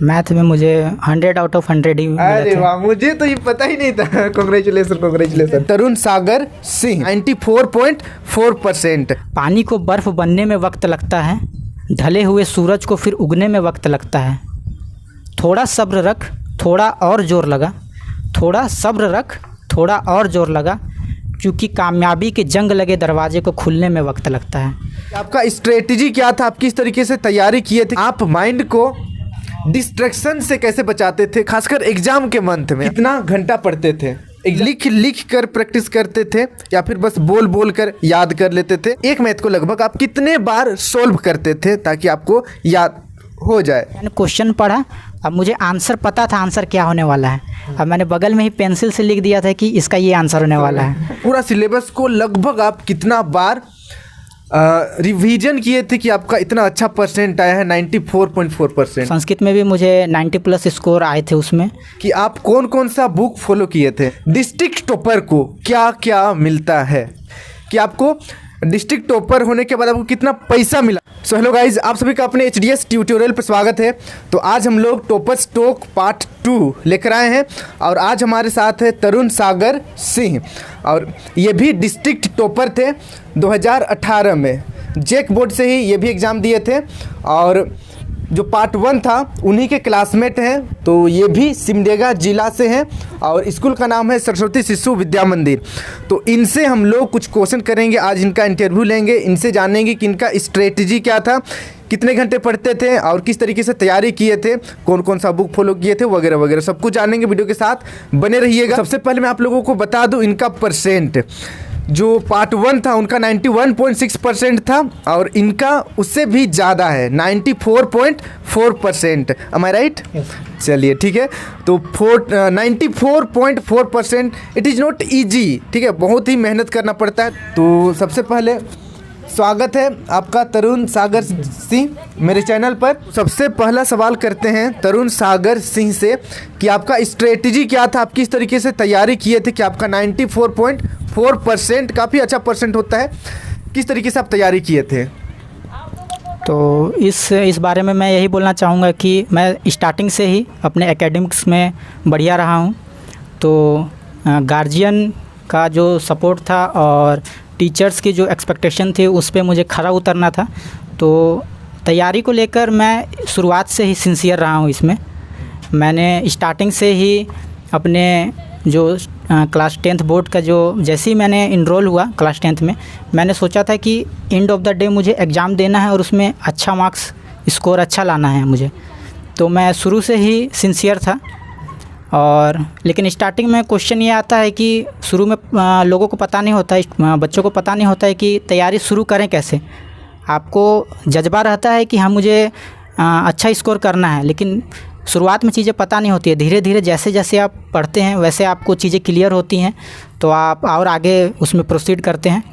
Math में मुझे 100 out of 100 ही मिले अरे थे। वाह, मुझे तो ये पता ही नहीं था। कांग्रेचुलेसन। तरुण सागर सिंह 94.4%। पानी को बर्फ़ बनने में वक्त लगता है, ढले हुए सूरज को फिर उगने में वक्त लगता है। थोड़ा सब्र रख, थोड़ा और जोर लगा, थोड़ा सब्र रख, थोड़ा और जोर लगा, क्योंकि कामयाबी के जंग लगे दरवाजे को खुलने में वक्त लगता है। आपका स्ट्रेटजी क्या था? आप किस तरीके से तैयारी किए थे? आप माइंड को डिस्ट्रैक्शन से कैसे बचाते थे, खासकर एग्जाम के मंथ में? कितना घंटा पढ़ते थे? लिख कर प्रैक्टिस करते थे या फिर बस बोल कर याद कर लेते थे? एक मैथ को लगभग आप कितने बार सोल्व करते थे ताकि आपको याद हो जाए? मैंने क्वेश्चन पढ़ा, अब मुझे आंसर पता था आंसर क्या होने वाला है। अब मैंने बगल में ही पेंसिल से लिख दिया था कि इसका ये आंसर होने वाला है। पूरा सिलेबस को लगभग आप कितना बार रिवीजन किए थे कि आपका इतना अच्छा परसेंट आया है 94.4%? संस्कृत में भी मुझे 90+ स्कोर आए थे उसमें। कि आप कौन कौन सा बुक फॉलो किए थे? डिस्ट्रिक्ट टॉपर को क्या क्या मिलता है, कि आपको डिस्ट्रिक्ट टॉपर होने के बाद आपको कितना पैसा मिला? सो हेलो गाइज, आप सभी का अपने HDS ट्यूटोरियल पर स्वागत है। तो आज हम लोग टॉपर्स टॉक पार्ट 2 लेकर आए हैं और आज हमारे साथ है तरुण सागर सिंह और ये भी डिस्ट्रिक्ट टॉपर थे 2018 में। जेक बोर्ड से ही ये भी एग्ज़ाम दिए थे और जो पार्ट 1 था उन्हीं के क्लासमेट हैं। तो ये भी सिमडेगा जिला से हैं और स्कूल का नाम है सरस्वती शिशु विद्या मंदिर। तो इनसे हम लोग कुछ क्वेश्चन करेंगे, आज इनका इंटरव्यू लेंगे, इनसे जानेंगे कि इनका स्ट्रेटजी क्या था, कितने घंटे पढ़ते थे और किस तरीके से तैयारी किए थे, कौन कौन सा बुक फॉलो किए थे वगैरह वगैरह सब कुछ जानेंगे। वीडियो के साथ बने रहिएगा। सबसे पहले मैं आप लोगों को बता दूं इनका परसेंट। जो पार्ट 1 था उनका 91.6% था और इनका उससे भी ज़्यादा है 94.4%। एम आई राइट? चलिए ठीक है। तो 94.4% इट इज़ नॉट ईजी, ठीक है, बहुत ही मेहनत करना पड़ता है। तो सबसे पहले स्वागत है आपका तरुण सागर सिंह मेरे चैनल पर। सबसे पहला सवाल करते हैं तरुण सागर सिंह से कि आपका स्ट्रेटजी क्या था, आप किस तरीके से तैयारी किए थे कि आपका 94.4% काफ़ी अच्छा परसेंट होता है, किस तरीके से आप तैयारी किए थे? तो इस बारे में मैं यही बोलना चाहूँगा कि मैं स्टार्टिंग से ही अपने एकेडमिक्स में बढ़िया रहा हूँ। तो गार्जियन का जो सपोर्ट था और टीचर्स की जो एक्सपेक्टेशन थी उस पे मुझे खरा उतरना था। तो तैयारी को लेकर मैं शुरुआत से ही सिंसियर रहा हूँ इसमें। मैंने स्टार्टिंग से ही अपने जो क्लास 10th बोर्ड का जो जैसे ही मैंने इनरोल हुआ क्लास 10th में, मैंने सोचा था कि एंड ऑफ द डे मुझे एग्ज़ाम देना है और उसमें अच्छा मार्क्स स्कोर अच्छा लाना है मुझे। तो मैं शुरू से ही सिंसियर था। और लेकिन स्टार्टिंग में क्वेश्चन ये आता है कि शुरू में लोगों को पता नहीं होता है, बच्चों को पता नहीं होता है कि तैयारी शुरू करें कैसे। आपको जज्बा रहता है कि हाँ मुझे अच्छा स्कोर करना है, लेकिन शुरुआत में चीज़ें पता नहीं होती है। धीरे धीरे जैसे जैसे आप पढ़ते हैं वैसे आपको चीज़ें क्लियर होती हैं तो आप और आगे उसमें प्रोसीड करते हैं।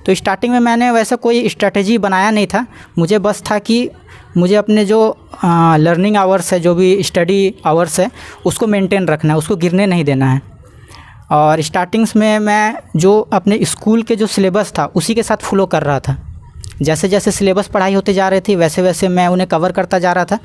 तो स्टार्टिंग में मैंने वैसा कोई स्ट्रैटेजी बनाया नहीं था, मुझे बस था कि मुझे अपने जो लर्निंग आवर्स है, जो भी स्टडी आवर्स है, उसको मेंटेन रखना है, उसको गिरने नहीं देना है। और स्टार्टिंग्स में मैं जो अपने स्कूल के जो सिलेबस था उसी के साथ फॉलो कर रहा था। जैसे जैसे सिलेबस पढ़ाई होती जा रही थी वैसे वैसे मैं उन्हें कवर करता जा रहा था।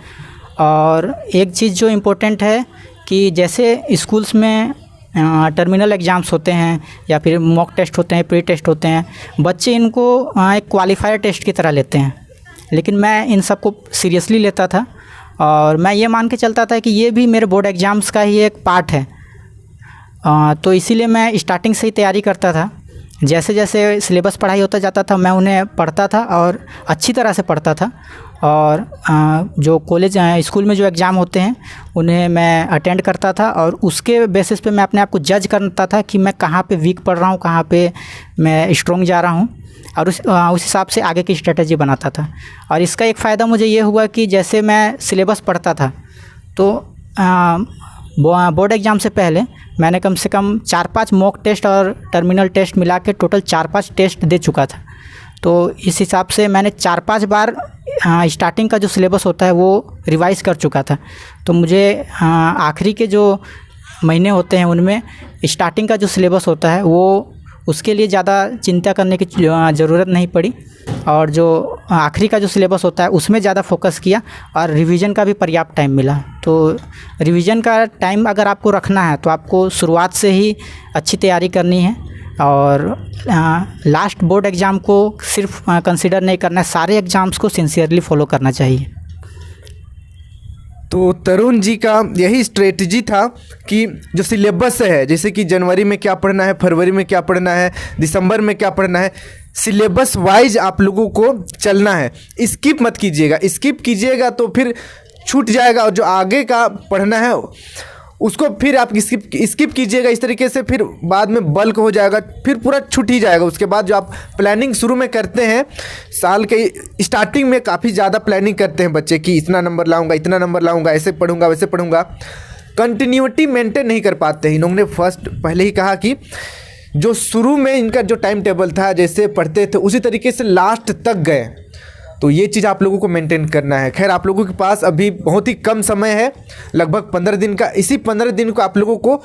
और एक चीज़ जो इम्पोर्टेंट है कि जैसे स्कूल्स में टर्मिनल एग्ज़ाम्स होते हैं या फिर मॉक टेस्ट होते हैं, प्री टेस्ट होते हैं, बच्चे इनको एक क्वालिफायर टेस्ट की तरह लेते हैं, लेकिन मैं इन सब को सीरियसली लेता था और मैं ये मान के चलता था कि ये भी मेरे बोर्ड एग्ज़ाम्स का ही एक पार्ट है। तो इसीलिए मैं स्टार्टिंग से ही तैयारी करता था। जैसे जैसे सिलेबस पढ़ाई होता जाता था मैं उन्हें पढ़ता था और अच्छी तरह से पढ़ता था। और जो कॉलेज स्कूल में जो एग्ज़ाम होते हैं उन्हें मैं अटेंड करता था और उसके बेसिस पे मैं अपने आप को जज करता था कि मैं कहाँ पे वीक पढ़ रहा हूँ, कहाँ पे मैं स्ट्रॉन्ग जा रहा हूँ, और उस हिसाब से आगे की स्ट्रेटजी बनाता था। और इसका एक फ़ायदा मुझे ये हुआ कि जैसे मैं सिलेबस पढ़ता था तो बोर्ड एग्ज़ाम से पहले मैंने कम से कम 4-5 मॉक टेस्ट और टर्मिनल टेस्ट मिला के टोटल 4-5 टेस्ट दे चुका था। तो इस हिसाब से मैंने 4-5 बार स्टार्टिंग का जो सिलेबस होता है वो रिवाइज़ कर चुका था। तो मुझे आखिरी के जो महीने होते हैं उनमें स्टार्टिंग का जो सिलेबस होता है वो उसके लिए ज़्यादा चिंता करने की ज़रूरत नहीं पड़ी। और जो आखिरी का जो सिलेबस होता है उसमें ज़्यादा फोकस किया और रिवीजन का भी पर्याप्त टाइम मिला। तो रिवीजन का टाइम अगर आपको रखना है तो आपको शुरुआत से ही अच्छी तैयारी करनी है और लास्ट बोर्ड एग्ज़ाम को सिर्फ कंसिडर नहीं करना है, सारे एग्ज़ाम्स को सिंसियरली फॉलो करना चाहिए। तो तरुण जी का यही स्ट्रेटजी था कि जो सिलेबस है, जैसे कि जनवरी में क्या पढ़ना है, फरवरी में क्या पढ़ना है, दिसंबर में क्या पढ़ना है, सिलेबस वाइज आप लोगों को चलना है। स्किप मत कीजिएगा, स्किप कीजिएगा तो फिर छूट जाएगा और जो आगे का पढ़ना है उसको फिर आप स्किप कीजिएगा इस तरीके से, फिर बाद में बल्क हो जाएगा, फिर पूरा छूट ही जाएगा। उसके बाद जो आप प्लानिंग शुरू में करते हैं, साल के स्टार्टिंग में काफ़ी ज़्यादा प्लानिंग करते हैं बच्चे कि इतना नंबर लाऊंगा, इतना नंबर लाऊंगा, ऐसे पढ़ूंगा, वैसे पढ़ूंगा, कंटिन्यूटी मेंटेन नहीं कर पाते हैं। इन्होंने पहले ही कहा कि जो शुरू में इनका जो टाइम टेबल था, जैसे पढ़ते थे उसी तरीके से लास्ट तक गए। तो ये चीज़ आप लोगों को मेंटेन करना है। खैर, आप लोगों के पास अभी बहुत ही कम समय है, लगभग 15 दिन का। इसी 15 दिन को आप लोगों को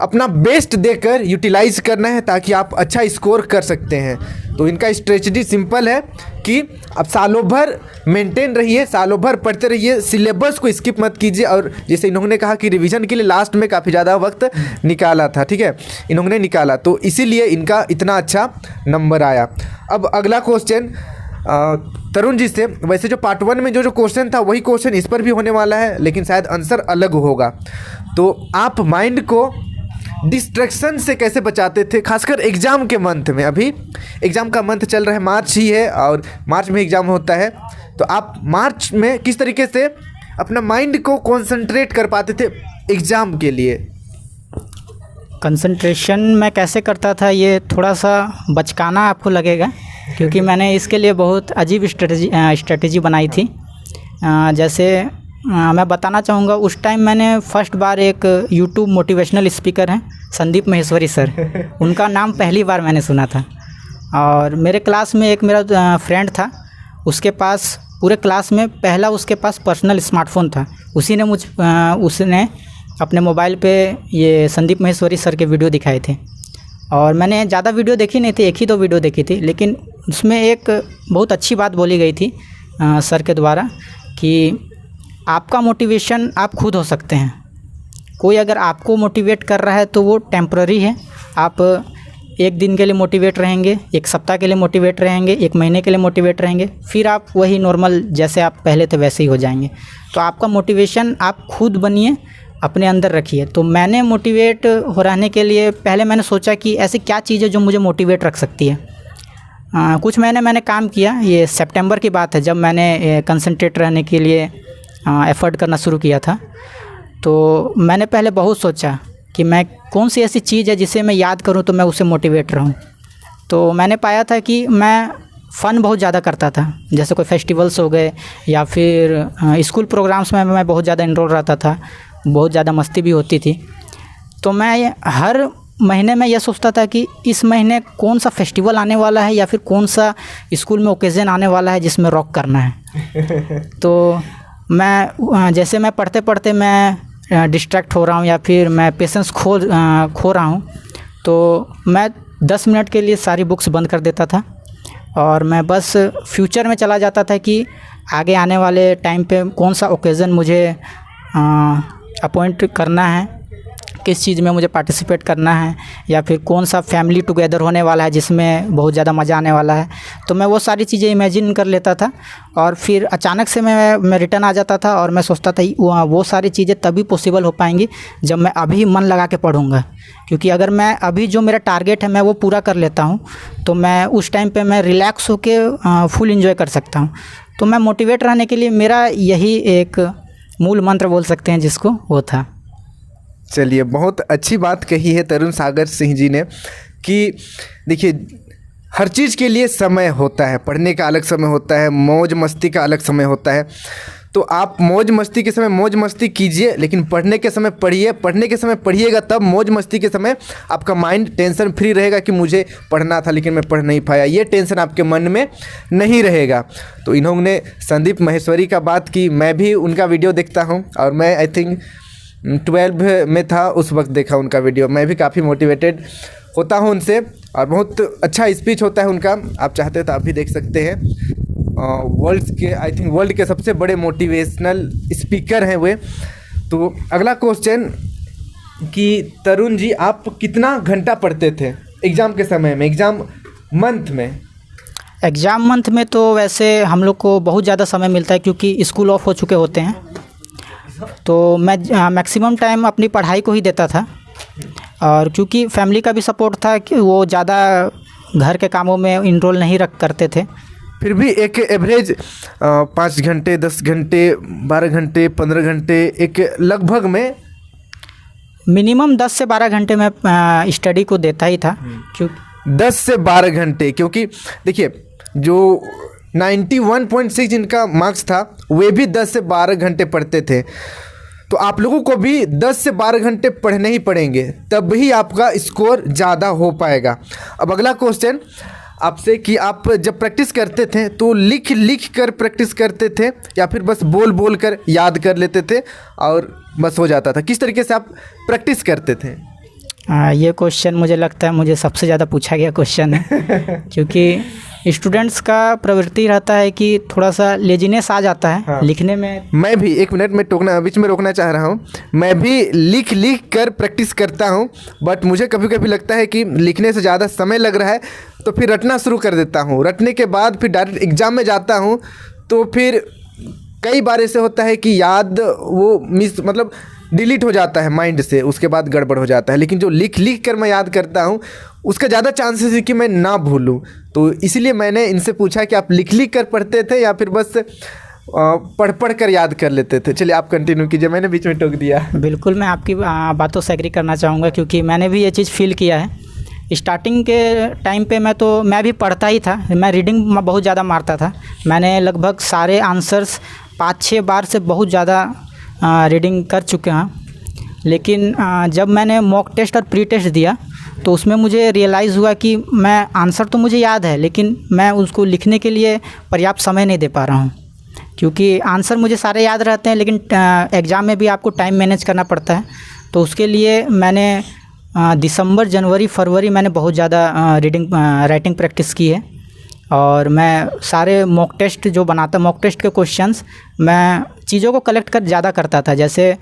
अपना बेस्ट देकर यूटिलाइज करना है ताकि आप अच्छा स्कोर कर सकते हैं। तो इनका स्ट्रेटजी सिंपल है कि आप सालों भर मेंटेन रहिए, सालों भर पढ़ते रहिए, सिलेबस को स्किप मत कीजिए। और जैसे इन्होंने कहा कि रिवीजन के लिए लास्ट में काफ़ी ज़्यादा वक्त निकाला था, ठीक है, इन्होंने निकाला, तो इसीलिए इनका इतना अच्छा नंबर आया। अब अगला क्वेश्चन तरुण जी से, वैसे जो पार्ट 1 में जो क्वेश्चन था वही क्वेश्चन इस पर भी होने वाला है, लेकिन शायद आंसर अलग होगा। तो आप माइंड को डिस्ट्रैक्शन से कैसे बचाते थे, खासकर एग्ज़ाम के मंथ में? अभी एग्ज़ाम का मंथ चल रहा है, मार्च ही है और मार्च में एग्ज़ाम होता है। तो आप मार्च में किस तरीके से अपना माइंड को कॉन्सेंट्रेट कर पाते थे एग्ज़ाम के लिए? कंसंट्रेशन मैं कैसे करता था ये थोड़ा सा बचकाना आपको लगेगा, क्योंकि मैंने इसके लिए बहुत अजीब स्ट्रेटजी बनाई थी। जैसे मैं बताना चाहूँगा, उस टाइम मैंने फर्स्ट बार एक यूट्यूब मोटिवेशनल स्पीकर हैं संदीप महेश्वरी सर, उनका नाम पहली बार मैंने सुना था। और मेरे क्लास में एक मेरा फ्रेंड था, उसके पास पूरे क्लास में पहला उसके पास पर्सनल स्मार्टफ़ोन था। उसने अपने मोबाइल पे ये संदीप महेश्वरी सर के वीडियो दिखाए थे। और मैंने ज़्यादा वीडियो देखी नहीं थी, एक ही 2 वीडियो देखी थी, लेकिन उसमें एक बहुत अच्छी बात बोली गई थी सर के द्वारा कि आपका मोटिवेशन आप खुद हो सकते हैं। कोई अगर आपको मोटिवेट कर रहा है तो वो टेम्पररी है। आप एक दिन के लिए मोटिवेट रहेंगे, एक सप्ताह के लिए मोटिवेट रहेंगे, 1 महीने के लिए मोटिवेट रहेंगे, फिर आप वही नॉर्मल जैसे आप पहले थे वैसे ही हो जाएंगे। तो आपका मोटिवेशन आप खुद बनिए, अपने अंदर रखिए। तो मैंने मोटिवेट हो रहने के लिए पहले मैंने सोचा कि ऐसी क्या चीज़ है जो मुझे मोटिवेट रख सकती है। कुछ महीने मैंने काम किया, ये सितंबर की बात है जब मैंने कंसंट्रेट रहने के लिए एफ़र्ट करना शुरू किया था। तो मैंने पहले बहुत सोचा कि मैं कौन सी ऐसी चीज़ है जिसे मैं याद करूं तो मैं उससे मोटिवेट रहूं। तो मैंने पाया था कि मैं फ़न बहुत ज़्यादा करता था, जैसे कोई फेस्टिवल्स हो गए या फिर स्कूल प्रोग्राम्स में मैं बहुत ज़्यादा इनरोल रहता था, बहुत ज़्यादा मस्ती भी होती थी। तो मैं हर महीने में यह सोचता था कि इस महीने कौन सा फेस्टिवल आने वाला है या फिर कौन सा स्कूल में ओकेज़न आने वाला है जिसमें रॉक करना है। तो मैं जैसे मैं पढ़ते पढ़ते मैं डिस्ट्रैक्ट हो रहा हूँ या फिर मैं पेशेंस खो रहा हूँ, तो मैं 10 मिनट के लिए सारी बुक्स बंद कर देता था और मैं बस फ्यूचर में चला जाता था कि आगे आने वाले टाइम पे कौन सा ओकेज़न मुझे अपॉइंट करना है, किस चीज़ में मुझे पार्टिसिपेट करना है, या फिर कौन सा फैमिली टुगेदर होने वाला है जिसमें बहुत ज़्यादा मज़ा आने वाला है। तो मैं वो सारी चीज़ें इमेजिन कर लेता था और फिर अचानक से मैं रिटर्न आ जाता था और मैं सोचता था वो सारी चीज़ें तभी पॉसिबल हो पाएंगी जब मैं अभी मन लगा के पढ़ूँगा। क्योंकि अगर मैं अभी जो मेरा टारगेट है मैं वो पूरा कर लेता हूँ तो मैं उस टाइम पर मैं रिलैक्स होके फुल इन्जॉय कर सकता हूँ। तो मैं मोटिवेट रहने के लिए मेरा यही एक मूल मंत्र बोल सकते हैं जिसको, वो था। चलिए, बहुत अच्छी बात कही है तरुण सागर सिंह जी ने कि देखिए, हर चीज़ के लिए समय होता है। पढ़ने का अलग समय होता है, मौज मस्ती का अलग समय होता है। तो आप मौज मस्ती के समय मौज मस्ती कीजिए, लेकिन पढ़ने के समय पढ़िए। पढ़ने के समय पढ़िएगा तब मौज मस्ती के समय आपका माइंड टेंशन फ्री रहेगा कि मुझे पढ़ना था लेकिन मैं पढ़ नहीं पाया, ये टेंशन आपके मन में नहीं रहेगा। तो इन्होंने संदीप महेश्वरी का बात की, मैं भी उनका वीडियो देखता हूँ और मैं आई थिंक 12 में था उस वक्त देखा उनका वीडियो। मैं भी काफ़ी मोटिवेटेड होता हूँ उनसे और बहुत अच्छा स्पीच होता है उनका, आप चाहते हो तो आप भी देख सकते हैं। वर्ल्ड के सबसे बड़े मोटिवेशनल स्पीकर हैं वे। तो अगला क्वेश्चन कि तरुण जी, आप कितना घंटा पढ़ते थे एग्ज़ाम के समय में, एग्ज़ाम मंथ में? एग्ज़ाम मंथ में तो वैसे हम लोग को बहुत ज़्यादा समय मिलता है क्योंकि स्कूल ऑफ हो चुके होते हैं, तो मैं मैक्सिमम टाइम अपनी पढ़ाई को ही देता था। और क्योंकि फैमिली का भी सपोर्ट था कि वो ज़्यादा घर के कामों में इनरोल नहीं रख करते थे। फिर भी एक एवरेज 5 घंटे, 10 घंटे, 12 घंटे, 15 घंटे, एक लगभग में मिनिमम 10 से 12 घंटे मैं स्टडी को देता ही था। क्यों 10 से 12 घंटे? क्योंकि देखिए, जो 91.6 जिनका मार्क्स था वे भी 10 से 12 घंटे पढ़ते थे। तो आप लोगों को भी 10 से 12 घंटे पढ़ने ही पड़ेंगे, तब ही आपका स्कोर ज़्यादा हो पाएगा। अब अगला क्वेश्चन आपसे कि आप जब प्रैक्टिस करते थे तो लिख लिख कर प्रैक्टिस करते थे या फिर बस बोल बोल कर याद कर लेते थे और बस हो जाता था? किस तरीके से आप प्रैक्टिस करते थे? ये क्वेश्चन मुझे लगता है मुझे सबसे ज़्यादा पूछा गया क्वेश्चन है क्योंकि स्टूडेंट्स का प्रवृत्ति रहता है कि थोड़ा सा लेजीनेस आ जाता है। हाँ। लिखने में। मैं भी 1 मिनट में बीच में रोकना चाह रहा हूँ। मैं भी लिख लिख कर प्रैक्टिस करता हूँ, बट मुझे कभी कभी लगता है कि लिखने से ज़्यादा समय लग रहा है, तो फिर रटना शुरू कर देता हूँ। रटने के बाद फिर डायरेक्ट एग्ज़ाम में जाता हूँ, तो फिर कई बार ऐसे होता है कि याद वो मतलब डिलीट हो जाता है माइंड से, उसके बाद गड़बड़ हो जाता है। लेकिन जो लिख लिख कर मैं याद करता हूँ उसका ज़्यादा चांसेस है कि मैं ना भूलूँ। तो इसलिए मैंने इनसे पूछा कि आप लिख लिख कर पढ़ते थे या फिर बस पढ़ पढ़ कर याद कर लेते थे? चलिए आप कंटिन्यू कीजिए, मैंने बीच में टोक दिया। बिल्कुल, मैं आपकी बातों से एग्री करना चाहूँगा क्योंकि मैंने भी ये चीज़ फील किया है। स्टार्टिंग के टाइम पे मैं भी पढ़ता ही था, मैं रीडिंग बहुत ज़्यादा मारता था। मैंने लगभग सारे आंसर्स 5-6 बार से बहुत ज़्यादा रीडिंग कर चुके हैं। लेकिन जब मैंने मॉक टेस्ट और प्री टेस्ट दिया तो उसमें मुझे रियलाइज़ हुआ कि मैं आंसर तो मुझे याद है, लेकिन मैं उसको लिखने के लिए पर्याप्त समय नहीं दे पा रहा हूँ। क्योंकि आंसर मुझे सारे याद रहते हैं, लेकिन एग्ज़ाम में भी आपको टाइम मैनेज करना पड़ता है। तो उसके लिए मैंने दिसंबर, जनवरी, फरवरी मैंने बहुत ज़्यादा राइटिंग प्रैक्टिस की है। और मैं सारे मॉक टेस्ट मॉक टेस्ट के क्वेश्चंस मैं चीज़ों को कलेक्ट कर ज़्यादा करता था। जैसे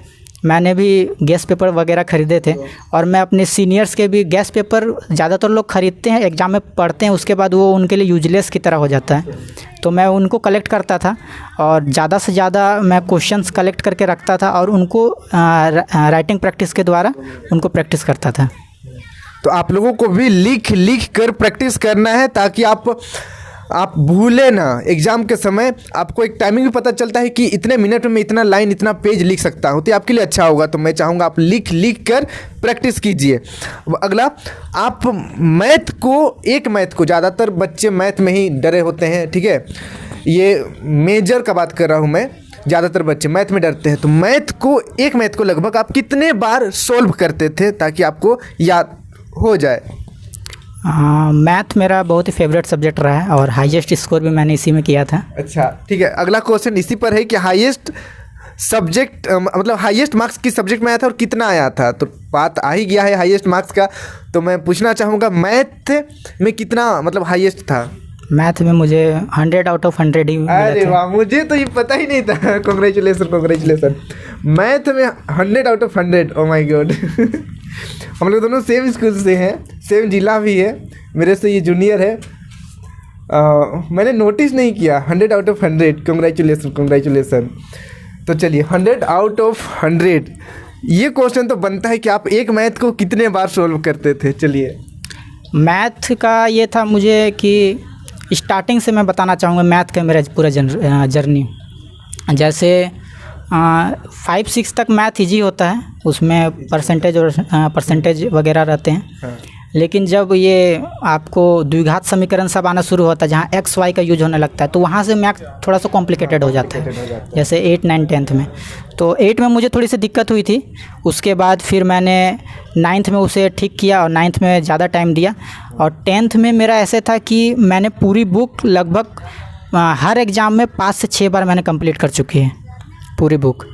मैंने भी गैस पेपर वगैरह ख़रीदे थे और मैं अपने सीनियर्स के भी गैस पेपर ज़्यादातर लोग ख़रीदते हैं, एग्ज़ाम में पढ़ते हैं, उसके बाद वो उनके लिए यूजलेस की तरह हो जाता है। तो मैं उनको कलेक्ट करता था और ज़्यादा से ज़्यादा मैं क्वेश्चंस कलेक्ट करके रखता था और उनको राइटिंग प्रैक्टिस के द्वारा उनको प्रैक्टिस करता था। तो आप लोगों को भी लिख लिख कर प्रैक्टिस करना है ताकि आप भूले ना। एग्ज़ाम के समय आपको एक टाइमिंग भी पता चलता है कि इतने मिनट में इतना लाइन, इतना पेज लिख सकता हूँ, तो आपके लिए अच्छा होगा। तो मैं चाहूँगा आप लिख लिख कर प्रैक्टिस कीजिए। अगला, आप मैथ को ज़्यादातर बच्चे मैथ में ही डरे होते हैं, ठीक है, ये मेजर का बात कर रहा हूँ मैं, ज़्यादातर बच्चे मैथ में डरते हैं। तो मैथ को लगभग आप कितने बार सोल्व करते थे ताकि आपको याद हो जाए? मैथ मेरा बहुत ही फेवरेट सब्जेक्ट रहा है और हाईएस्ट स्कोर भी मैंने इसी में किया था। अच्छा, ठीक है। अगला क्वेश्चन इसी पर है कि हाईएस्ट सब्जेक्ट मतलब हाईएस्ट मार्क्स किस सब्जेक्ट में आया था और कितना आया था? तो बात आ ही गया है हाईएस्ट मार्क्स का, तो मैं पूछना चाहूँगा मैथ में कितना मतलब हाईएस्ट था? मैथ में मुझे 100 आउट ऑफ 100 ही मिला था। अरे वाह, मुझे तो ये पता ही नहीं था। कॉन्ग्रेचुलेसन। मैथ में 100 out of 100, oh my God. हम लोग दोनों सेम स्कूल से हैं, सेम जिला भी है, मेरे से ये जूनियर है। मैंने नोटिस नहीं किया 100 आउट ऑफ 100। कॉन्ग्रेचुलेसन। तो चलिए 100 आउट ऑफ 100, ये क्वेश्चन तो बनता है कि आप एक मैथ को कितने बार सोल्व करते थे? चलिए, मैथ का ये था मुझे कि स्टार्टिंग से मैं बताना चाहूँगा मैथ का मेरा पूरा जर्नी। जैसे 5-6 तक मैथ ईजी होता है, उसमें परसेंटेज वगैरह रहते हैं। हाँ। लेकिन जब ये आपको द्विघात समीकरण सब आना शुरू होता है, जहाँ एक्स वाई का यूज होने लगता है, तो वहाँ से मैथ थोड़ा सा कॉम्प्लिकेटेड हो जाता है। जैसे 8, 9, 10th में, तो 8 में मुझे थोड़ी सी दिक्कत हुई थी। उसके बाद फिर मैंने 9th में उसे ठीक किया और 9th में ज़्यादा टाइम दिया। और 10th में मेरा ऐसे था कि मैंने पूरी बुक लगभग हर एग्ज़ाम में 5 से 6 बार मैंने कंप्लीट कर चुकी है पूरी बुक।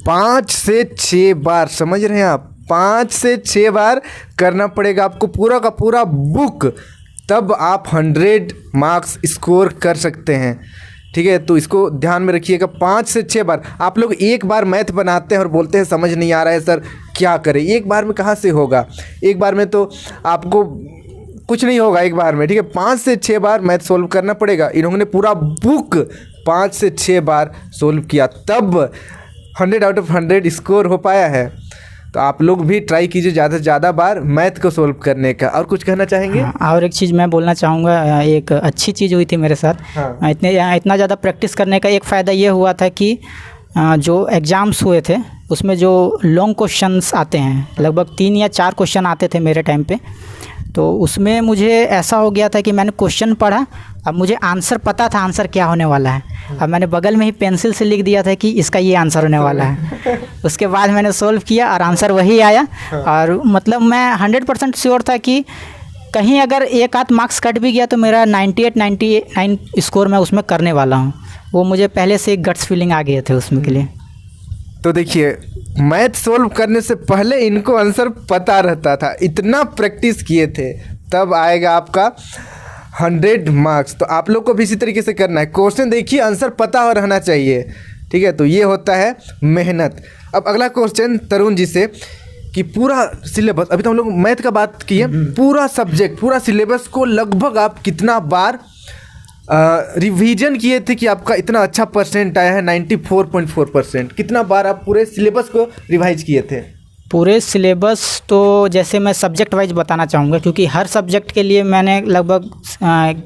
5 से 6 बार, समझ रहे हैं आप? 5 से 6 बार करना पड़ेगा आपको पूरा का पूरा बुक, तब आप 100 मार्क्स स्कोर कर सकते हैं। ठीक है, तो इसको ध्यान में रखिएगा। 5 से 6 बार। आप लोग एक बार मैथ बनाते हैं और बोलते हैं समझ नहीं आ रहा है सर, क्या करें। एक बार में कहाँ से होगा, एक बार में तो आपको कुछ नहीं होगा एक बार में। ठीक है, 5 से 6 बार मैथ सोल्व करना पड़ेगा। इन्होंने पूरा बुक 5 से 6 बार सोल्व किया, तब 100 आउट ऑफ 100 स्कोर हो पाया है। तो आप लोग भी ट्राई कीजिए ज़्यादा से ज़्यादा बार मैथ को सोल्व करने का। और कुछ कहना चाहेंगे? हाँ, और एक चीज़ मैं बोलना चाहूँगा, एक अच्छी चीज़ हुई थी मेरे साथ। हाँ। इतना ज़्यादा प्रैक्टिस करने का एक फ़ायदा ये हुआ था कि जो एग्ज़ाम्स हुए थे उसमें जो लॉन्ग क्वेश्चंस आते हैं, लगभग 3 या 4 क्वेश्चन आते थे मेरे टाइम पे, तो उसमें मुझे ऐसा हो गया था कि मैंने क्वेश्चन पढ़ा, अब मुझे आंसर पता था आंसर क्या होने वाला है। अब मैंने बगल में ही पेंसिल से लिख दिया था कि इसका ये आंसर होने वाला है। उसके बाद मैंने सोल्व किया और आंसर वही आया। और मतलब मैं 100% श्योर था कि कहीं अगर एक आध मार्क्स कट भी गया तो मेरा 98-99 स्कोर मैं उसमें करने वाला हूँ। वो मुझे पहले से गट्स फीलिंग आ गए थे उसमें के लिए। तो देखिए, मैथ सोल्व करने से पहले इनको आंसर पता रहता था, इतना प्रैक्टिस किए थे, तब आएगा आपका 100 मार्क्स। तो आप लोग को भी इसी तरीके से करना है। क्वेश्चन देखिए, आंसर पता हो रहना चाहिए। ठीक है, तो ये होता है मेहनत। अब अगला क्वेश्चन तरुण जी से कि पूरा सिलेबस, अभी तो हम लोग मैथ का बात किए, पूरा सब्जेक्ट पूरा सिलेबस को लगभग आप कितना बार रिवीजन किए थे कि आपका इतना अच्छा परसेंट आया है 94.4%? कितना बार आप पूरे सिलेबस को रिवाइज किए थे? पूरे सिलेबस तो जैसे मैं सब्जेक्ट वाइज बताना चाहूँगा, क्योंकि हर सब्जेक्ट के लिए मैंने लगभग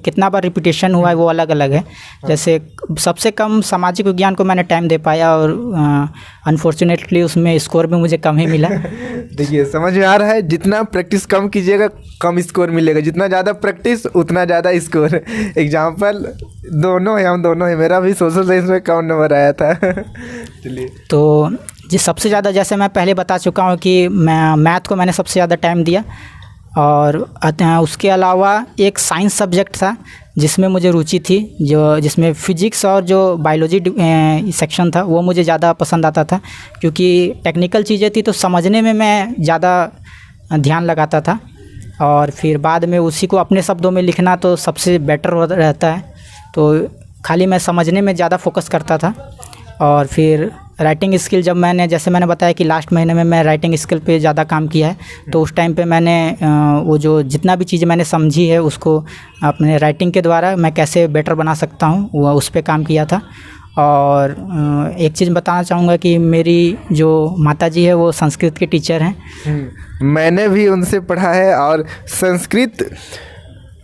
कितना बार रिपीटेशन हुआ है वो अलग अलग है। जैसे सबसे कम सामाजिक विज्ञान को मैंने टाइम दे पाया और अनफॉर्चुनेटली उसमें स्कोर भी मुझे कम ही मिला। देखिए, समझ में आ रहा है, जितना प्रैक्टिस कम कीजिएगा कम स्कोर मिलेगा, जितना ज़्यादा प्रैक्टिस उतना ज़्यादा स्कोर। एग्जाम्पल दोनों है, हम दोनों है। मेरा भी सोशल साइंस में कम नंबर आया था। चलिए, तो जी सबसे ज़्यादा, जैसे मैं पहले बता चुका हूँ कि मैं मैथ को मैंने सबसे ज़्यादा टाइम दिया। और उसके अलावा एक साइंस सब्जेक्ट था जिसमें मुझे रुचि थी, जिसमें फिजिक्स और जो बायोलॉजी सेक्शन था वो मुझे ज़्यादा पसंद आता था, क्योंकि टेक्निकल चीज़ें थी तो समझने में मैं ज़्यादा ध्यान लगाता था। और फिर बाद में उसी को अपने शब्दों में लिखना तो सबसे बेटर रहता है, तो खाली मैं समझने में ज़्यादा फोकस करता था। और फिर राइटिंग स्किल, जब मैंने, जैसे मैंने बताया कि लास्ट महीने में मैं राइटिंग स्किल पे ज़्यादा काम किया है, तो उस टाइम पे मैंने वो जो जितना भी चीज़ मैंने समझी है उसको अपने राइटिंग के द्वारा मैं कैसे बेटर बना सकता हूँ वो उस पे काम किया था। और एक चीज़ बताना चाहूँगा कि मेरी जो माताजी है वो संस्कृत के टीचर हैं। मैंने भी उनसे पढ़ा है और संस्कृत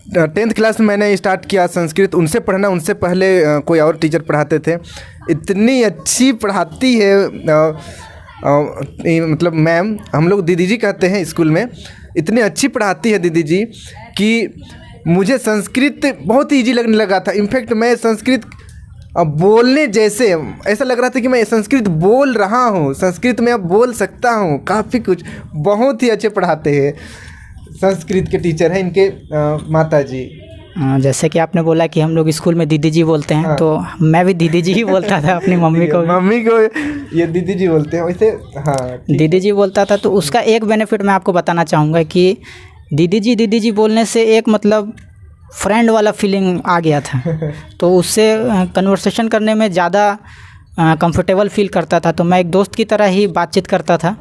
10th क्लास में मैंने स्टार्ट किया संस्कृत उनसे पढ़ना। उनसे पहले कोई और टीचर पढ़ाते थे। इतनी अच्छी पढ़ाती है, मतलब मैम, हम लोग दीदी जी कहते हैं स्कूल में। इतनी अच्छी पढ़ाती है दीदी जी कि मुझे संस्कृत बहुत ईजी लगने लगा था। इनफैक्ट मैं संस्कृत बोलने जैसे ऐसा लग रहा था कि मैं संस्कृत बोल रहा हूँ, संस्कृत में अब बोल सकता हूँ, काफ़ी कुछ। बहुत ही अच्छे पढ़ाते हैं, संस्कृत के टीचर हैं इनके माता जी। जैसे कि आपने बोला कि हम लोग स्कूल में दीदी जी बोलते हैं, तो मैं भी दीदी जी ही बोलता था अपनी मम्मी को। मम्मी को ये दीदी जी बोलते हैं वैसे। हाँ, दीदी जी बोलता था। तो उसका एक बेनिफिट मैं आपको बताना चाहूँगा कि दीदी जी बोलने से एक मतलब फ्रेंड वाला फीलिंग आ गया था। तो उससे कन्वर्सेशन करने में ज़्यादा कंफर्टेबल फील करता था। तो मैं एक दोस्त की तरह ही बातचीत करता था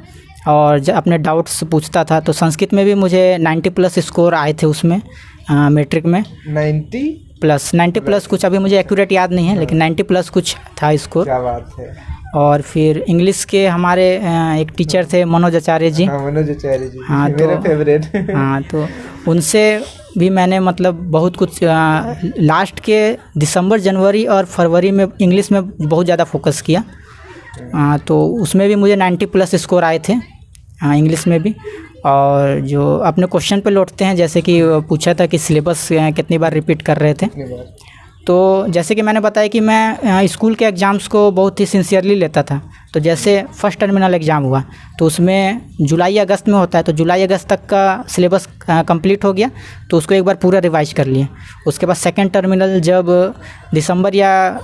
और अपने डाउट्स पूछता था। तो संस्कृत में भी मुझे 90+ स्कोर आए थे उसमें, मैट्रिक में 90 प्लस कुछ, अभी मुझे एक्यूरेट याद नहीं है, लेकिन 90+ कुछ था स्कोर। क्या बात है। और फिर इंग्लिश के हमारे एक टीचर थे मनोज आचार्य जी। हाँ, मनोज आचार्य जी। हाँ, मेरा फेवरेट। हाँ, तो उनसे भी मैंने मतलब बहुत कुछ लास्ट के दिसंबर, जनवरी और फरवरी में इंग्लिश में बहुत ज़्यादा फोकस किया। तो उसमें भी मुझे 90+ स्कोर आए थे इंग्लिश में भी। और जो अपने क्वेश्चन पे लौटते हैं, जैसे कि पूछा था कि सिलेबस कितनी बार रिपीट कर रहे थे, तो जैसे कि मैंने बताया कि मैं स्कूल के एग्ज़ाम्स को बहुत ही सिंसियरली लेता था। तो जैसे फर्स्ट टर्मिनल एग्ज़ाम हुआ तो उसमें जुलाई अगस्त में होता है, तो जुलाई अगस्त तक का सिलेबस कंप्लीट हो गया, तो उसको एक बार पूरा रिवाइज कर लिए। उसके बाद सेकंड टर्मिनल जब दिसंबर या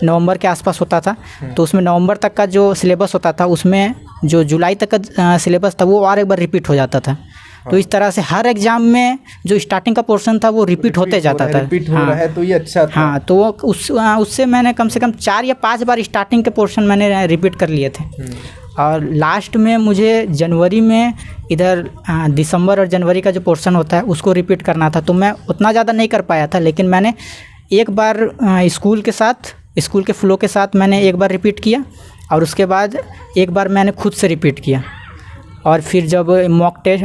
नवंबर के आसपास होता था। तो उसमें नवंबर तक का जो सिलेबस होता था उसमें जो जुलाई तक का सिलेबस था वो और एक बार रिपीट हो जाता था। तो इस तरह से हर एग्ज़ाम में जो स्टार्टिंग का पोर्शन था वो रिपीट होते जाता था। रिपीट हो रहा है तो ये अच्छा था। हाँ, तो वो उससे मैंने कम से कम 4 या 5 बार स्टार्टिंग के पोर्शन मैंने रिपीट कर लिए थे। और लास्ट में मुझे जनवरी में इधर दिसंबर और जनवरी का जो पोर्शन होता है उसको रिपीट करना था। तो मैं उतना ज़्यादा नहीं कर पाया था, लेकिन मैंने एक बार स्कूल के फ्लो के साथ मैंने एक बार रिपीट किया और उसके बाद एक बार मैंने खुद से रिपीट किया। और फिर जब मॉक टेस्ट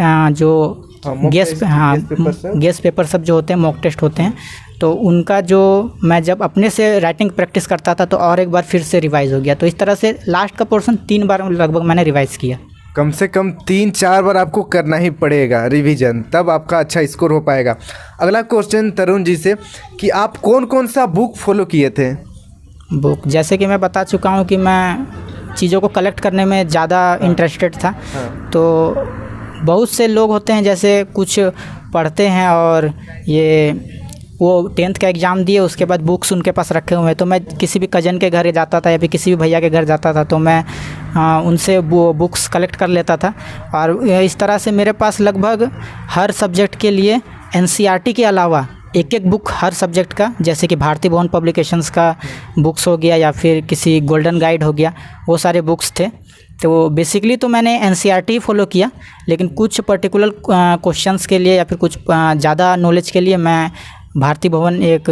गेस पेपर सब जो होते हैं मॉक टेस्ट होते हैं, तो उनका जो मैं जब अपने से राइटिंग प्रैक्टिस करता था तो और एक बार फिर से रिवाइज़ हो गया। तो इस तरह से लास्ट का पोर्शन 3 बार लगभग मैंने रिवाइज़ किया। कम से कम 3-4 बार आपको करना ही पड़ेगा रिवीजन, तब आपका अच्छा स्कोर हो पाएगा। अगला क्वेश्चन तरुण जी से कि आप कौन कौन सा बुक फॉलो किए थे? बुक जैसे कि मैं बता चुका हूँ कि मैं चीज़ों को कलेक्ट करने में ज़्यादा इंटरेस्टेड था। तो बहुत से लोग होते हैं जैसे कुछ पढ़ते हैं और ये वो 10th का एग्ज़ाम दिए उसके बाद बुक्स उनके पास रखे हुए हैं। तो मैं किसी भी कज़न के घर जाता था या फिर किसी भी भैया के घर जाता था तो मैं उनसे वो बुक्स कलेक्ट कर लेता था। और इस तरह से मेरे पास लगभग हर सब्जेक्ट के लिए NCERT के अलावा एक बुक हर सब्जेक्ट का, जैसे कि भारती भवन पब्लिकेशंस का बुक्स हो गया या फिर किसी गोल्डन गाइड हो गया, वो सारे बुक्स थे। तो बेसिकली तो मैंने NCERT ही फॉलो किया, लेकिन कुछ पर्टिकुलर क्वेश्चंस के लिए या फिर कुछ ज़्यादा नॉलेज के लिए मैं भारती भवन एक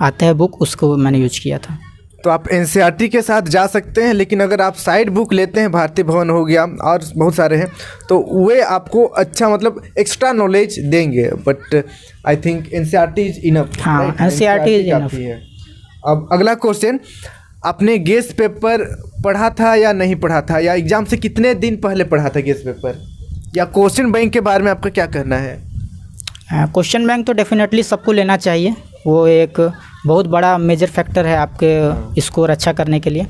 आता है बुक, उसको मैंने यूज किया था। तो आप NCERT के साथ जा सकते हैं, लेकिन अगर आप साइड बुक लेते हैं, भारती भवन हो गया और बहुत सारे हैं, तो वे आपको अच्छा मतलब एक्स्ट्रा नॉलेज देंगे। But I think NCERT is enough. हाँ, NCERT इज इनफ। अब अगला क्वेश्चन, आपने गेस पेपर पढ़ा था या नहीं पढ़ा था, या एग्ज़ाम से कितने दिन पहले पढ़ा था गेस पेपर, या क्वेश्चन बैंक के बारे में आपका क्या कहना है? क्वेश्चन बैंक तो डेफिनेटली सबको लेना चाहिए, वो एक बहुत बड़ा मेजर फैक्टर है आपके स्कोर अच्छा करने के लिए।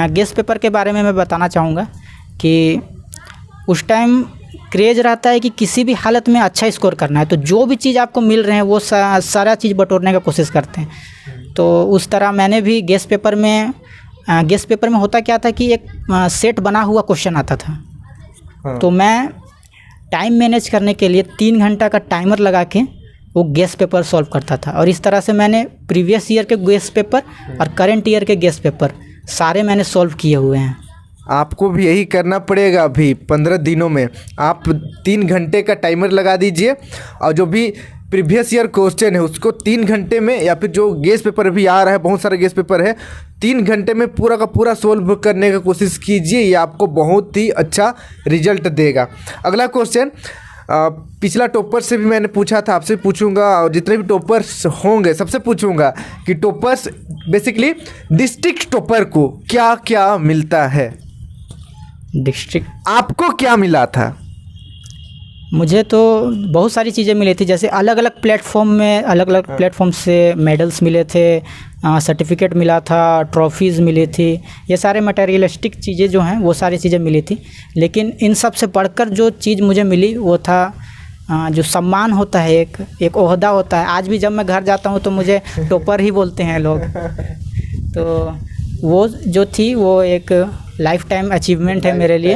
गेस पेपर के बारे में मैं बताना चाहूँगा कि उस टाइम क्रेज़ रहता है कि किसी भी हालत में अच्छा स्कोर करना है, तो जो भी चीज़ आपको मिल रहे हैं वो सारा चीज़ बटोरने का कोशिश करते हैं। तो उस तरह मैंने भी गेस पेपर में होता क्या था कि एक सेट बना हुआ क्वेश्चन आता था। तो मैं टाइम मैनेज करने के लिए 3 घंटा का टाइमर लगा के वो गेस पेपर सॉल्व करता था। और इस तरह से मैंने प्रीवियस ईयर के गेस पेपर और करंट ईयर के गेस पेपर सारे मैंने सॉल्व किए हुए हैं। आपको भी यही करना पड़ेगा। अभी 15 दिनों में आप 3 घंटे का टाइमर लगा दीजिए और जो भी प्रीवियस ईयर क्वेश्चन है उसको 3 घंटे में, या फिर जो गेस पेपर अभी आ रहा है, बहुत सारे गेस पेपर है, 3 घंटे में पूरा का पूरा सोल्व करने की कोशिश कीजिए। ये आपको बहुत ही अच्छा रिजल्ट देगा। अगला क्वेश्चन, पिछला टॉपर से भी मैंने पूछा था, आपसे पूछूंगा, और जितने भी टॉपर्स होंगे सबसे पूछूंगा कि टॉपर्स बेसिकली डिस्ट्रिक्ट टॉपर को क्या क्या मिलता है? डिस्ट्रिक्ट आपको क्या मिला था? मुझे तो बहुत सारी चीज़ें मिली थी, जैसे अलग अलग प्लेटफॉर्म से मेडल्स मिले थे, सर्टिफिकेट मिला था, ट्रॉफीज़ मिली थी, ये सारे मटेरियलिस्टिक चीज़ें जो हैं वो सारी चीज़ें मिली थी। लेकिन इन सब से बढ़कर जो चीज़ मुझे मिली वो था जो सम्मान होता है, एक ओहदा होता है। आज भी जब मैं घर जाता हूँ तो मुझे टॉपर ही बोलते हैं लोग। तो वो जो थी वो एक लाइफ टाइम अचीवमेंट है मेरे लिए।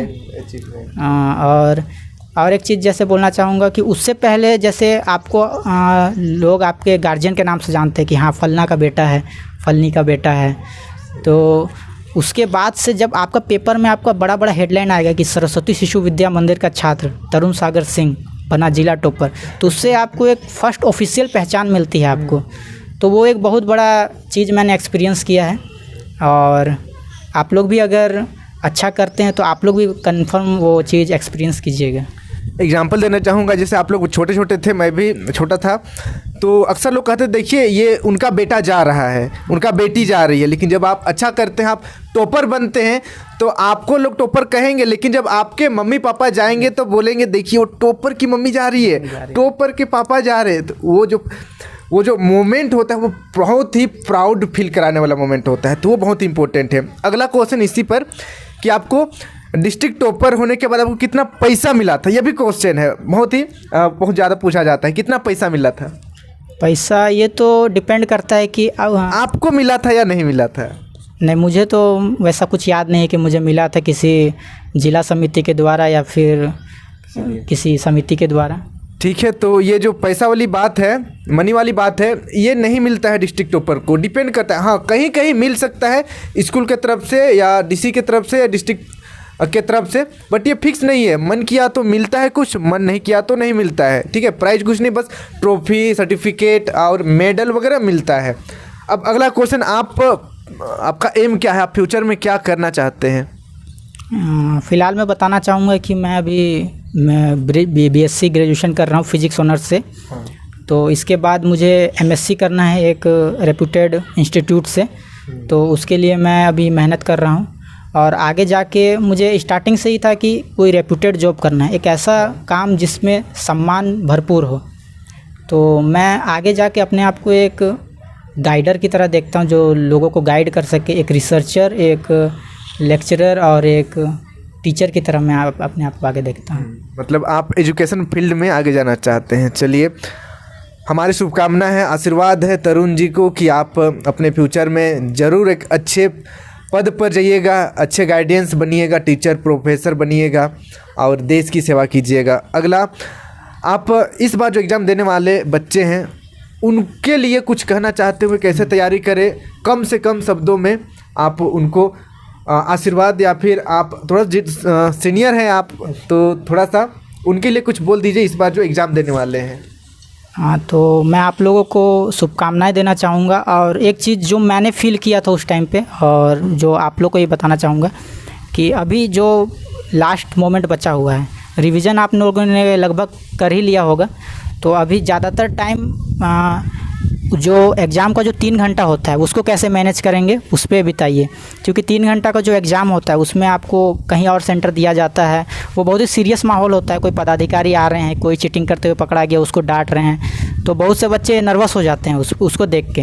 और एक चीज़ जैसे बोलना चाहूँगा कि उससे पहले जैसे आपको लोग आपके गार्जियन के नाम से जानते हैं कि हाँ फलना का बेटा है, फलनी का बेटा है, तो उसके बाद से जब आपका पेपर में आपका बड़ा बड़ा हेडलाइन आएगा कि सरस्वती शिशु विद्या मंदिर का छात्र तरुण सागर सिंह बना जिला टॉपर, तो उससे आपको एक फर्स्ट ऑफिशियल पहचान मिलती है आपको। तो वो एक बहुत बड़ा चीज़ मैंने एक्सपीरियंस किया है। और आप लोग भी अगर अच्छा करते हैं तो आप लोग भी कंफर्म वो चीज़ एक्सपीरियंस कीजिएगा। एग्जाम्पल देना चाहूँगा, जैसे आप लोग छोटे छोटे थे, मैं भी छोटा था, तो अक्सर लोग कहते देखिए ये उनका बेटा जा रहा है, उनका बेटी जा रही है। लेकिन जब आप अच्छा करते हैं, आप टॉपर बनते हैं, तो आपको लोग टॉपर कहेंगे, लेकिन जब आपके मम्मी पापा जाएंगे तो बोलेंगे देखिए वो टॉपर की मम्मी जा रही है, टॉपर के पापा जा रहे हैं। तो वो जो मोमेंट होता है वो बहुत ही प्राउड फील कराने वाला मोमेंट होता है, तो वो बहुत इंपॉर्टेंट है। अगला क्वेश्चन इसी पर कि आपको डिस्ट्रिक्ट टॉपर होने के बाद आपको कितना पैसा मिला था, यह भी क्वेश्चन है, बहुत ज़्यादा पूछा जाता है। कितना पैसा मिला था? पैसा ये तो डिपेंड करता है कि आपको मिला था या नहीं मिला था। नहीं, मुझे तो वैसा कुछ याद नहीं कि मुझे मिला था किसी जिला समिति के द्वारा या फिर किसी समिति के द्वारा। ठीक है, तो ये जो पैसा वाली बात है, मनी वाली बात है, ये नहीं मिलता है डिस्ट्रिक्ट टॉपर को, डिपेंड करता है। हाँ, कहीं कहीं मिल सकता है स्कूल के तरफ से या डीसी के तरफ से या डिस्ट्रिक्ट के तरफ से, बट ये फिक्स नहीं है। मन किया तो मिलता है कुछ, मन नहीं किया तो नहीं मिलता है। ठीक है, प्राइज कुछ नहीं, बस ट्रॉफी, सर्टिफिकेट और मेडल वगैरह मिलता है। अब अगला क्वेश्चन, आपका एम क्या है, आप फ्यूचर में क्या करना चाहते हैं? फ़िलहाल मैं बताना चाहूँगा कि मैं बीएससी ग्रेजुएशन कर रहा हूँ फिजिक्स ऑनर्स से। तो इसके बाद मुझे एमएससी करना है एक रेप्यूटेड इंस्टीट्यूट से, तो उसके लिए मैं अभी मेहनत कर रहा हूँ। और आगे जाके मुझे स्टार्टिंग से ही था कि कोई रेप्यूटेड जॉब करना है, एक ऐसा काम जिसमें सम्मान भरपूर हो। तो मैं आगे जाके अपने आप को एक गाइडर की तरह देखता हूँ, जो लोगों को गाइड कर सके, एक रिसर्चर, एक लेक्चरर और एक टीचर की तरह मैं अपने आप को आगे देखता हूँ। मतलब आप एजुकेशन फील्ड में आगे जाना चाहते हैं। चलिए, हमारी शुभकामना है, आशीर्वाद है तरुण जी को कि आप अपने फ्यूचर में ज़रूर एक अच्छे पद पर जाइएगा, अच्छे गाइडेंस बनिएगा, टीचर प्रोफेसर बनिएगा और देश की सेवा कीजिएगा। अगला, आप इस बार जो एग्ज़ाम देने वाले बच्चे हैं उनके लिए कुछ कहना चाहते हुए कैसे तैयारी करें, कम से कम शब्दों में आप उनको आशीर्वाद, या फिर आप थोड़ा सीनियर हैं आप, तो थोड़ा सा उनके लिए कुछ बोल दीजिए इस बार जो एग्ज़ाम देने वाले हैं। हाँ, तो मैं आप लोगों को शुभकामनाएं देना चाहूँगा। और एक चीज़ जो मैंने फ़ील किया था उस टाइम पे, और जो आप लोग को ये बताना चाहूँगा कि अभी जो लास्ट मोमेंट बचा हुआ है, रिवीजन आप लोगों ने लगभग कर ही लिया होगा। तो अभी ज़्यादातर टाइम जो एग्ज़ाम का जो 3 घंटा होता है उसको कैसे मैनेज करेंगे उस पर बिताइए, क्योंकि 3 घंटा का जो एग्ज़ाम होता है उसमें आपको कहीं और सेंटर दिया जाता है। वो बहुत ही सीरियस माहौल होता है, कोई पदाधिकारी आ रहे हैं, कोई चीटिंग करते हुए पकड़ा गया, उसको डांट रहे हैं, तो बहुत से बच्चे नर्वस हो जाते हैं उसको देख के।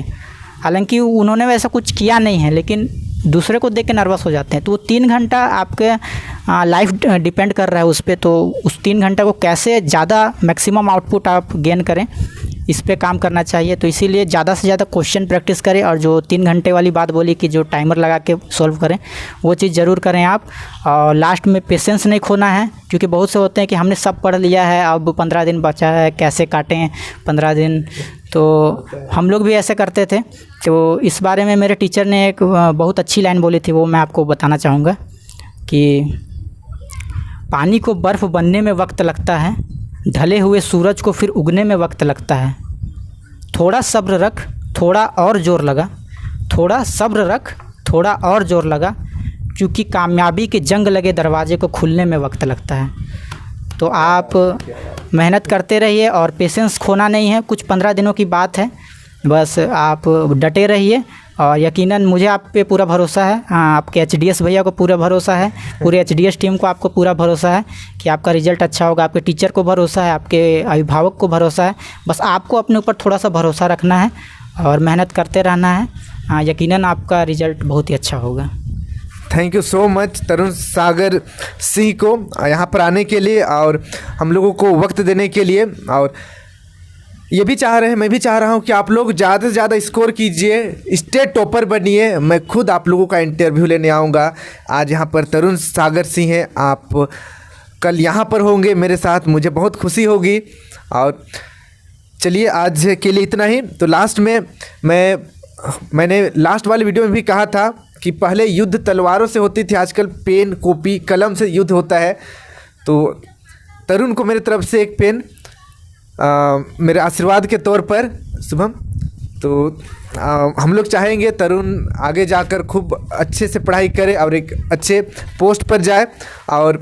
हालांकि उन्होंने वैसा कुछ किया नहीं है, लेकिन दूसरे को देख के नर्वस हो जाते हैं। तो वो 3 घंटा आपके लाइफ डिपेंड कर रहा है उस पर, तो उस 3 घंटा को कैसे ज़्यादा मैक्सिमम आउटपुट आप गेन करें, इस पे काम करना चाहिए। तो इसीलिए ज़्यादा से ज़्यादा क्वेश्चन प्रैक्टिस करें, और जो 3 घंटे वाली बात बोली कि जो टाइमर लगा के सॉल्व करें, वो चीज़ ज़रूर करें आप। और लास्ट में पेशेंस नहीं खोना है, क्योंकि बहुत से होते हैं कि हमने सब पढ़ लिया है, अब 15 दिन बचा है, कैसे काटें 15 दिन। तो हम लोग भी ऐसे करते थे। तो इस बारे में मेरे टीचर ने एक बहुत अच्छी लाइन बोली थी, वो मैं आपको बताना चाहूँगा कि पानी को बर्फ़ बनने में वक्त लगता है, ढले हुए सूरज को फिर उगने में वक्त लगता है। थोड़ा सब्र रख, थोड़ा और ज़ोर लगा, थोड़ा सब्र रख, थोड़ा और ज़ोर लगा, क्योंकि कामयाबी के जंग लगे दरवाजे को खुलने में वक्त लगता है। तो आप मेहनत करते रहिए और पेशेंस खोना नहीं है। कुछ 15 दिनों की बात है, बस आप डटे रहिए। और यकीनन मुझे आप पे पूरा भरोसा है, आपके एचडीएस भैया को पूरा भरोसा है, पूरे एचडीएस टीम को आपको पूरा भरोसा है कि आपका रिज़ल्ट अच्छा होगा। आपके टीचर को भरोसा है, आपके अभिभावक को भरोसा है। बस आपको अपने ऊपर थोड़ा सा भरोसा रखना है और मेहनत करते रहना है। यकीनन आपका रिज़ल्ट बहुत ही अच्छा होगा। Thank you so much Tarun Sagar Singh को यहाँ पर आने के लिए और हम लोगों को वक्त देने के लिए। और ये भी चाह रहे हैं, मैं भी चाह रहा हूँ कि आप लोग ज़्यादा से ज़्यादा स्कोर कीजिए, स्टेट टॉपर बनिए। मैं खुद आप लोगों का इंटरव्यू लेने आऊँगा। आज यहाँ पर तरुण सागर सिंह हैं, आप कल यहाँ पर होंगे मेरे साथ, मुझे बहुत खुशी होगी। और चलिए, आज के लिए इतना ही। तो लास्ट में मैंने लास्ट वाले वीडियो में भी कहा था कि पहले युद्ध तलवारों से होती थी, आजकल पेन, कॉपी, कलम से युद्ध होता है। तो तरुण को मेरी तरफ से एक पेन मेरे आशीर्वाद के तौर पर, शुभम। तो हम लोग चाहेंगे तरुण आगे जाकर खूब अच्छे से पढ़ाई करे और एक अच्छे पोस्ट पर जाए और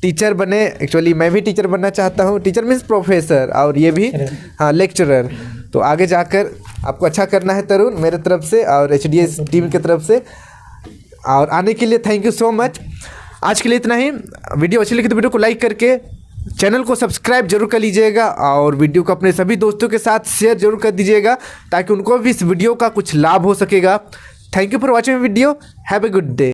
टीचर बने। एक्चुअली मैं भी टीचर बनना चाहता हूँ, टीचर मीन्स प्रोफेसर, और ये भी हाँ लेक्चरर। तो आगे जाकर आपको अच्छा करना है तरुण, मेरे तरफ से और एचडीएस टीम की तरफ से। और आने के लिए थैंक यू सो मच। आज के लिए इतना ही। वीडियो अच्छी लगी तो वीडियो को लाइक करके चैनल को सब्सक्राइब जरूर कर लीजिएगा और वीडियो को अपने सभी दोस्तों के साथ शेयर जरूर कर दीजिएगा ताकि उनको भी इस वीडियो का कुछ लाभ हो सकेगा। Thank you for watching video. Have a good day.